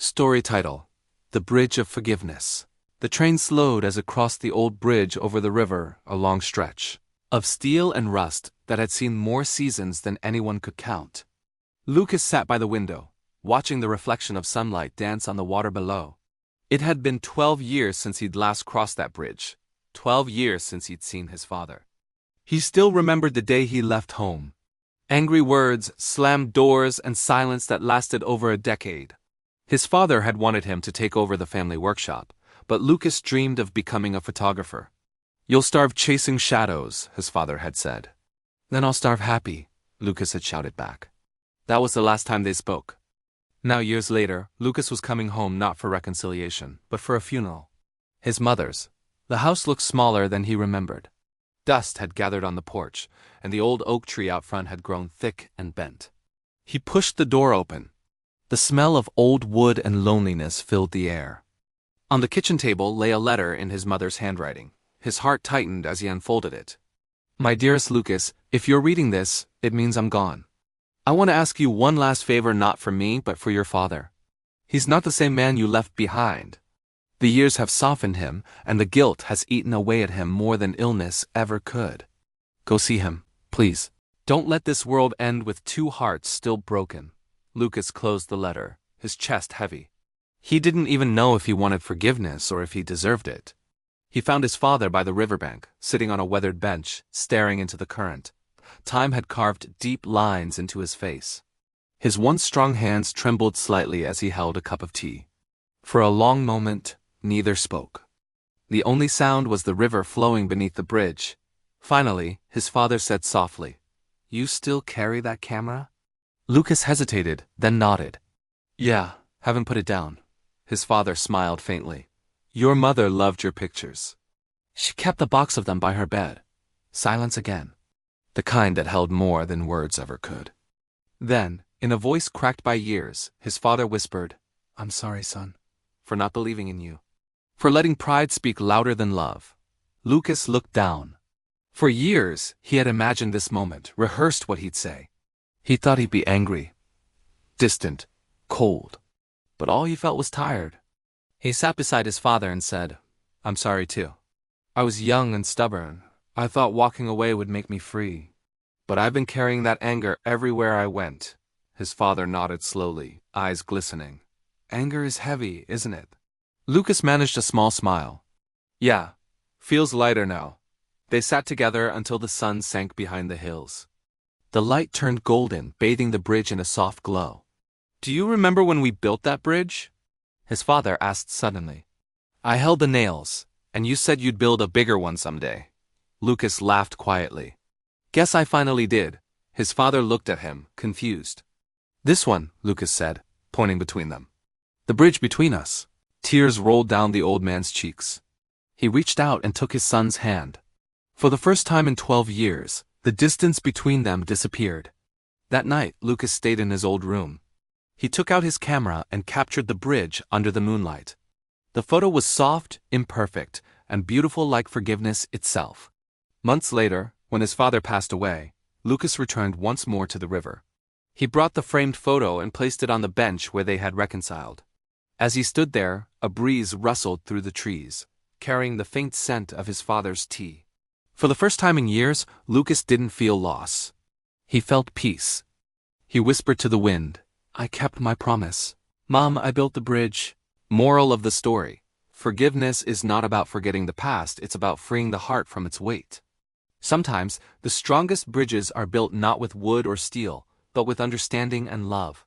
Story title: The Bridge of Forgiveness. The train slowed as it crossed the old bridge over the river, a long stretch of steel and rust that had seen more seasons than anyone could count. Lucas sat by the window, watching the reflection of sunlight dance on the water below. It had been 12 years since he'd last crossed that bridge, 12 years since he'd seen his father. He still remembered the day he left home. Angry words, slammed doors, and silence that lasted over a decade. His father had wanted him to take over the family workshop, but Lucas dreamed of becoming a photographer. "You'll starve chasing shadows," his father had said. "Then I'll starve happy," Lucas had shouted back. That was the last time they spoke. Now, years later, Lucas was coming home not for reconciliation, but for a funeral. His mother's. The house looked smaller than he remembered. Dust had gathered on the porch, and the old oak tree out front had grown thick and bent. He pushed the door open. The smell of old wood and loneliness filled the air. On the kitchen table lay a letter in his mother's handwriting. His heart tightened as he unfolded it. "My dearest Lucas, if you're reading this, it means I'm gone. I want to ask you one last favor, not for me, but for your father. He's not the same man you left behind. The years have softened him, and the guilt has eaten away at him more than illness ever could. Go see him, please. Don't let this world end with two hearts still broken." Lucas closed the letter, his chest heavy. He didn't even know if he wanted forgiveness or if he deserved it. He found his father by the riverbank, sitting on a weathered bench, staring into the current. Time had carved deep lines into his face. His once strong hands trembled slightly as he held a cup of tea. For a long moment, neither spoke. The only sound was the river flowing beneath the bridge. Finally, his father said softly, "You still carry that camera?" Lucas hesitated, then nodded. "Yeah, haven't put it down." His father smiled faintly. "Your mother loved your pictures. She kept a box of them by her bed." Silence again. The kind that held more than words ever could. Then, in a voice cracked by years, his father whispered, "I'm sorry, son, for not believing in you. For letting pride speak louder than love." Lucas looked down. For years, he had imagined this moment, rehearsed what he'd say. He thought he'd be angry, distant, cold. But all he felt was tired. He sat beside his father and said, "I'm sorry too. I was young and stubborn. I thought walking away would make me free. But I've been carrying that anger everywhere I went." His father nodded slowly, eyes glistening. "Anger is heavy, isn't it?" Lucas managed a small smile. "Yeah, feels lighter now." They sat together until the sun sank behind the hills. The light turned golden, bathing the bridge in a soft glow. "Do you remember when we built that bridge?" his father asked suddenly. "I held the nails, and you said you'd build a bigger one someday." Lucas laughed quietly. "Guess I finally did." His father looked at him, confused. "This one," Lucas said, pointing between them. "The bridge between us." Tears rolled down the old man's cheeks. He reached out and took his son's hand. For the first time in 12 years, the distance between them disappeared. That night, Lucas stayed in his old room. He took out his camera and captured the bridge under the moonlight. The photo was soft, imperfect, and beautiful like forgiveness itself. Months later, when his father passed away, Lucas returned once more to the river. He brought the framed photo and placed it on the bench where they had reconciled. As he stood there, a breeze rustled through the trees, carrying the faint scent of his father's tea. For the first time in years, Lucas didn't feel loss. He felt peace. He whispered to the wind, "I kept my promise. Mom, I built the bridge." Moral of the story: forgiveness is not about forgetting the past, it's about freeing the heart from its weight. Sometimes, the strongest bridges are built not with wood or steel, but with understanding and love.